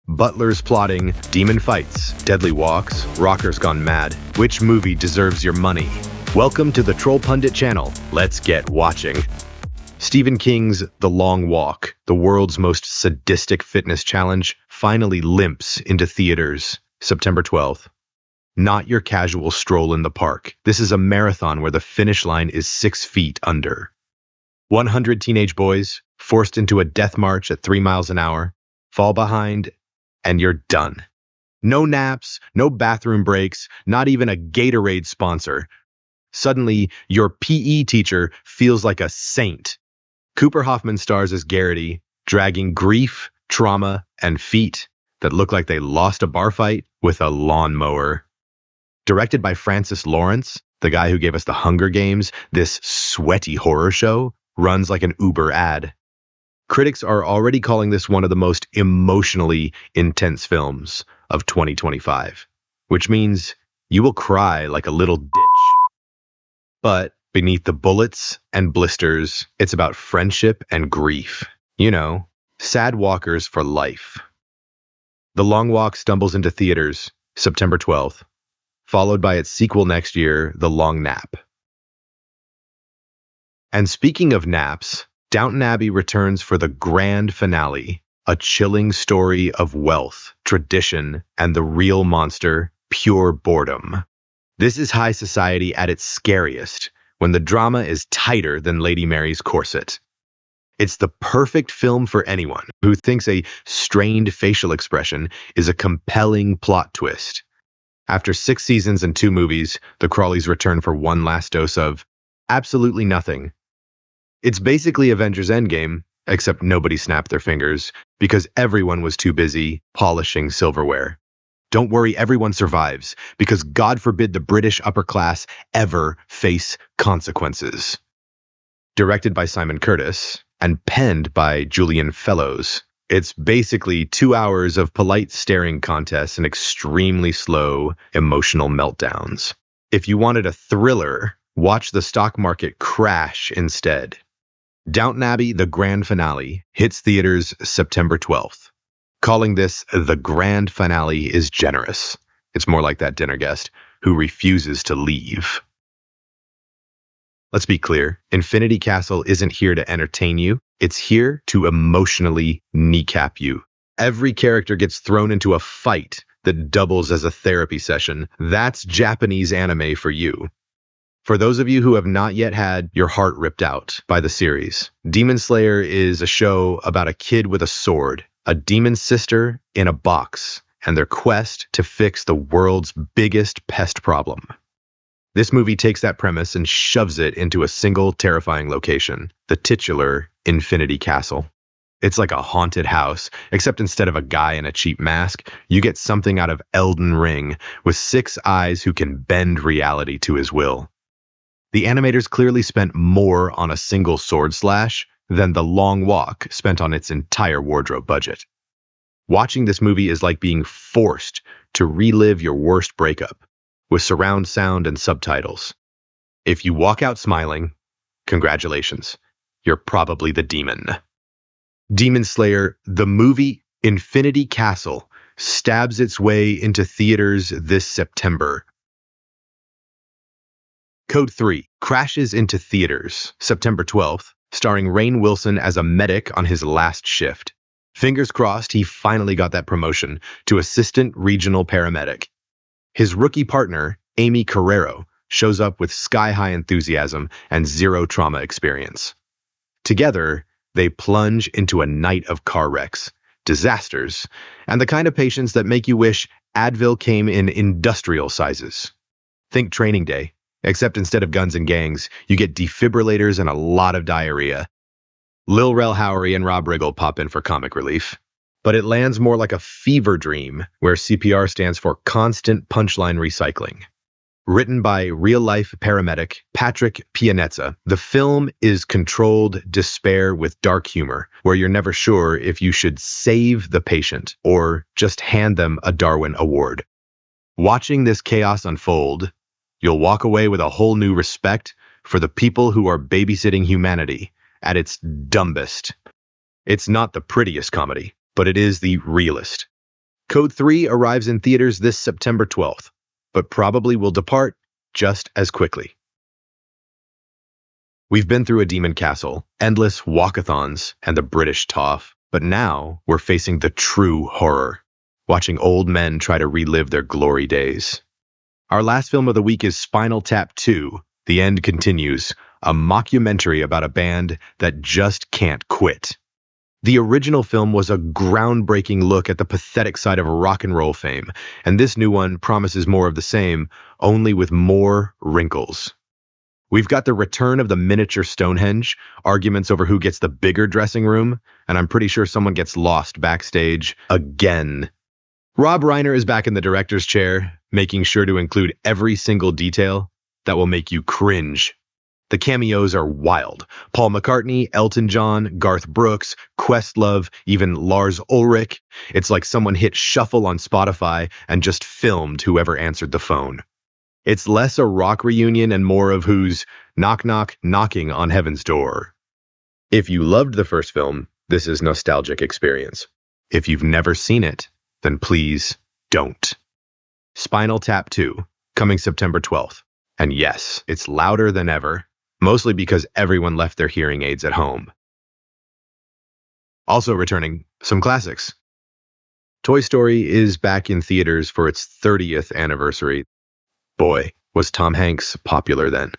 Butlers plotting, demon fights, deadly walks, rockers gone mad. Which movie deserves your money? Welcome to the Troll Pundit channel. Let's get watching. Stephen King's The Long Walk, the world's most sadistic fitness challenge, finally limps into theaters September 12th. Not your casual stroll in the park. This is a marathon where the finish line is 6 feet under. 100 teenage boys forced into a death march at 3 miles an hour, fall behind, and you're done. No naps, no bathroom breaks, not even a Gatorade sponsor. Suddenly, your PE teacher feels like a saint. Cooper Hoffman stars as Garrity, dragging grief, trauma, and feet that look like they lost a bar fight with a lawnmower. Directed by Francis Lawrence, the guy who gave us The Hunger Games, this sweaty horror show runs like an Uber ad. Critics are already calling this one of the most emotionally intense films of 2025, which means you will cry like a little ditch. But beneath the bullets and blisters, it's about friendship and grief. You know, sad walkers for life. The Long Walk stumbles into theaters September 12th, followed by its sequel next year, The Long Nap. And speaking of naps, Downton Abbey returns for the grand finale, a chilling story of wealth, tradition, and the real monster, pure boredom. This is high society at its scariest, when the drama is tighter than Lady Mary's corset. It's the perfect film for anyone who thinks a strained facial expression is a compelling plot twist. After 6 seasons and 2 movies, the Crawleys return for one last dose of absolutely nothing. It's basically Avengers Endgame, except nobody snapped their fingers because everyone was too busy polishing silverware. Don't worry, everyone survives, because God forbid the British upper class ever face consequences. Directed by Simon Curtis and penned by Julian Fellows, it's basically 2 hours of polite staring contests and extremely slow, emotional meltdowns. If you wanted a thriller, watch the stock market crash instead. Downton Abbey, the grand finale, hits theaters September 12th. Calling this the grand finale is generous. It's more like that dinner guest who refuses to leave. Let's be clear, Infinity Castle isn't here to entertain you. It's here to emotionally kneecap you. Every character gets thrown into a fight that doubles as a therapy session. That's Japanese anime for you. For those of you who have not yet had your heart ripped out by the series, Demon Slayer is a show about a kid with a sword, a demon sister in a box, and their quest to fix the world's biggest pest problem. This movie takes that premise and shoves it into a single terrifying location, the titular Infinity Castle. It's like a haunted house, except instead of a guy in a cheap mask, you get something out of Elden Ring with 6 eyes who can bend reality to his will. The animators clearly spent more on a single sword slash than The Long Walk spent on its entire wardrobe budget. Watching this movie is like being forced to relive your worst breakup, with surround sound and subtitles. If you walk out smiling, congratulations, you're probably the demon. Demon Slayer, the movie Infinity Castle, stabs its way into theaters this September. Code 3 crashes into theaters September 12th, starring Rainn Wilson as a medic on his last shift. Fingers crossed he finally got that promotion to assistant regional paramedic. His rookie partner, Amy Carrero, shows up with sky-high enthusiasm and zero trauma experience. Together, they plunge into a night of car wrecks, disasters, and the kind of patients that make you wish Advil came in industrial sizes. Think Training Day. Except instead of guns and gangs, you get defibrillators and a lot of diarrhea. Lil Rel Howery and Rob Riggle pop in for comic relief. But it lands more like a fever dream, where CPR stands for constant punchline recycling. Written by real-life paramedic Patrick Pianezza, the film is controlled despair with dark humor, where you're never sure if you should save the patient or just hand them a Darwin Award. Watching this chaos unfold, you'll walk away with a whole new respect for the people who are babysitting humanity at its dumbest. It's not the prettiest comedy, but it is the realest. Code 3 arrives in theaters this September 12th, but probably will depart just as quickly. We've been through a demon castle, endless walkathons, and the British toff, but now we're facing the true horror, watching old men try to relive their glory days. Our last film of the week is Spinal Tap 2, The End Continues, a mockumentary about a band that just can't quit. The original film was a groundbreaking look at the pathetic side of rock and roll fame, and this new one promises more of the same, only with more wrinkles. We've got the return of the miniature Stonehenge, arguments over who gets the bigger dressing room, and I'm pretty sure someone gets lost backstage again. Rob Reiner is back in the director's chair, making sure to include every single detail that will make you cringe. The cameos are wild. Paul McCartney, Elton John, Garth Brooks, Questlove, even Lars Ulrich. It's like someone hit shuffle on Spotify and just filmed whoever answered the phone. It's less a rock reunion and more of who's knock knock knocking on heaven's door. If you loved the first film, this is nostalgic experience. If you've never seen it, then please don't. Spinal Tap 2, coming September 12th. And yes, it's louder than ever, mostly because everyone left their hearing aids at home. Also returning, some classics. Toy Story is back in theaters for its 30th anniversary. Boy, was Tom Hanks popular then.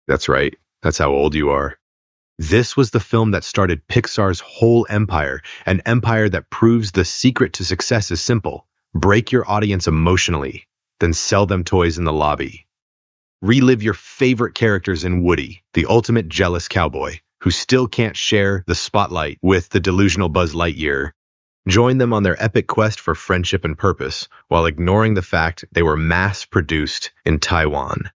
That's right, that's how old you are. This was the film that started Pixar's whole empire, an empire that proves the secret to success is simple. Break your audience emotionally, then sell them toys in the lobby. Relive your favorite characters in Woody, the ultimate jealous cowboy, who still can't share the spotlight with the delusional Buzz Lightyear. Join them on their epic quest for friendship and purpose, while ignoring the fact they were mass-produced in Taiwan.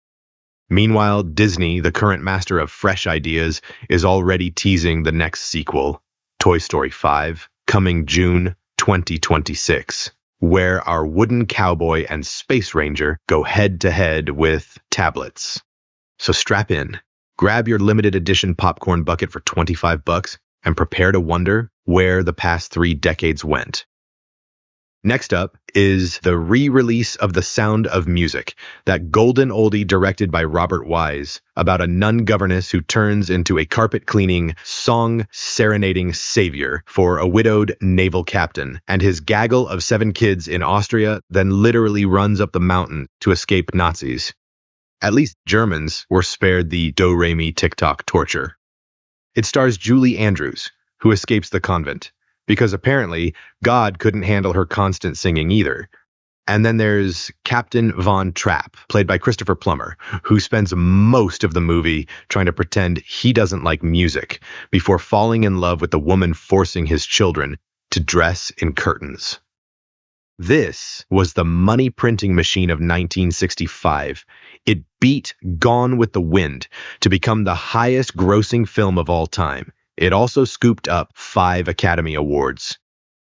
Meanwhile, Disney, the current master of fresh ideas, is already teasing the next sequel, Toy Story 5, coming June 2026, where our wooden cowboy and space ranger go head-to-head with tablets. So strap in, grab your limited edition popcorn bucket for $25, and prepare to wonder where the past 3 decades went. Next up is the re-release of The Sound of Music, that golden oldie directed by Robert Wise, about a nun governess who turns into a carpet-cleaning, song-serenading savior for a widowed naval captain, and his gaggle of 7 kids in Austria then literally runs up the mountain to escape Nazis. At least Germans were spared the do-re-mi tick-tock torture. It stars Julie Andrews, who escapes the convent, because apparently God couldn't handle her constant singing either. And then there's Captain Von Trapp, played by Christopher Plummer, who spends most of the movie trying to pretend he doesn't like music before falling in love with the woman forcing his children to dress in curtains. This was the money printing machine of 1965. It beat Gone with the Wind to become the highest grossing film of all time. It also scooped up 5 Academy Awards.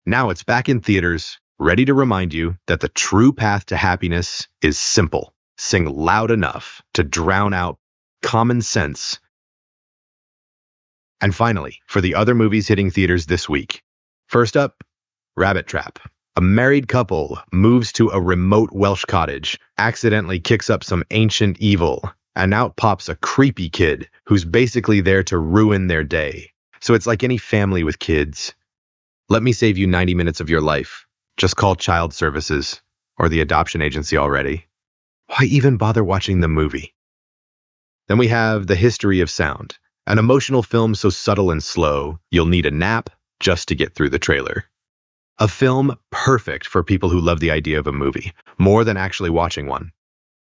Now it's back in theaters, ready to remind you that the true path to happiness is simple. Sing loud enough to drown out common sense. And finally, for the other movies hitting theaters this week. First up, Rabbit Trap. A married couple moves to a remote Welsh cottage, accidentally kicks up some ancient evil, and out pops a creepy kid who's basically there to ruin their day. So it's like any family with kids. Let me save you 90 minutes of your life. Just call Child Services or the adoption agency already. Why even bother watching the movie? Then we have The History of Sound, an emotional film so subtle and slow, you'll need a nap just to get through the trailer. A film perfect for people who love the idea of a movie, more than actually watching one.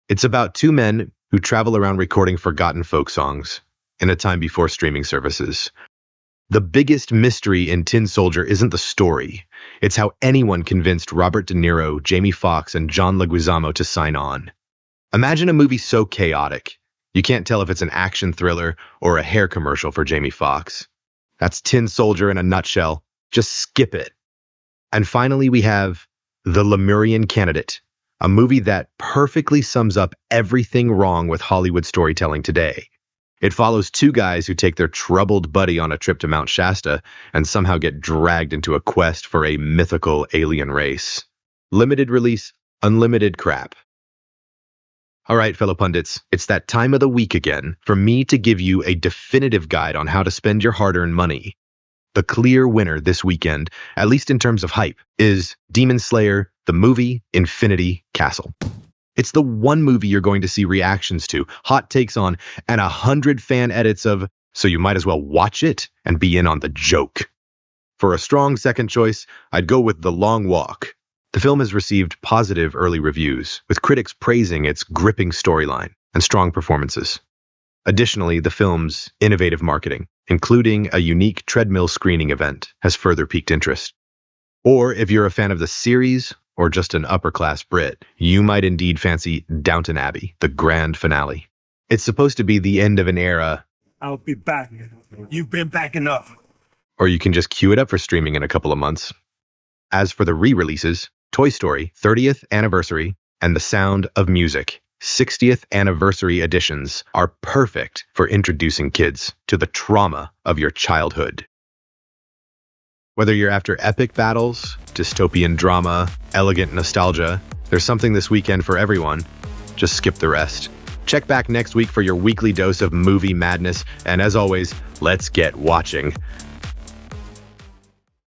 It's about 2 men who travel around recording forgotten folk songs in a time before streaming services. The biggest mystery in Tin Soldier isn't the story. It's how anyone convinced Robert De Niro, Jamie Foxx, and John Leguizamo to sign on. Imagine a movie so chaotic, you can't tell if it's an action thriller or a hair commercial for Jamie Foxx. That's Tin Soldier in a nutshell. Just skip it. And finally, we have The Lemurian Candidate, a movie that perfectly sums up everything wrong with Hollywood storytelling today. It follows 2 guys who take their troubled buddy on a trip to Mount Shasta and somehow get dragged into a quest for a mythical alien race. Limited release, unlimited crap. All right, fellow pundits, it's that time of the week again for me to give you a definitive guide on how to spend your hard-earned money. The clear winner this weekend, at least in terms of hype, is Demon Slayer, the movie Infinity Castle. It's the one movie you're going to see reactions to, hot takes on, and 100 fan edits of, so you might as well watch it and be in on the joke. For a strong second choice, I'd go with The Long Walk. The film has received positive early reviews, with critics praising its gripping storyline and strong performances. Additionally, the film's innovative marketing, including a unique treadmill screening event, has further piqued interest. Or if you're a fan of the series, or just an upper-class Brit, you might indeed fancy Downton Abbey, the grand finale. It's supposed to be the end of an era. I'll be back. You've been back enough. Or you can just queue it up for streaming in a couple of months. As for the re-releases, Toy Story 30th Anniversary and The Sound of Music 60th Anniversary editions are perfect for introducing kids to the trauma of your childhood. Whether you're after epic battles, dystopian drama, elegant nostalgia, there's something this weekend for everyone. Just skip the rest. Check back next week for your weekly dose of movie madness, and as always, let's get watching.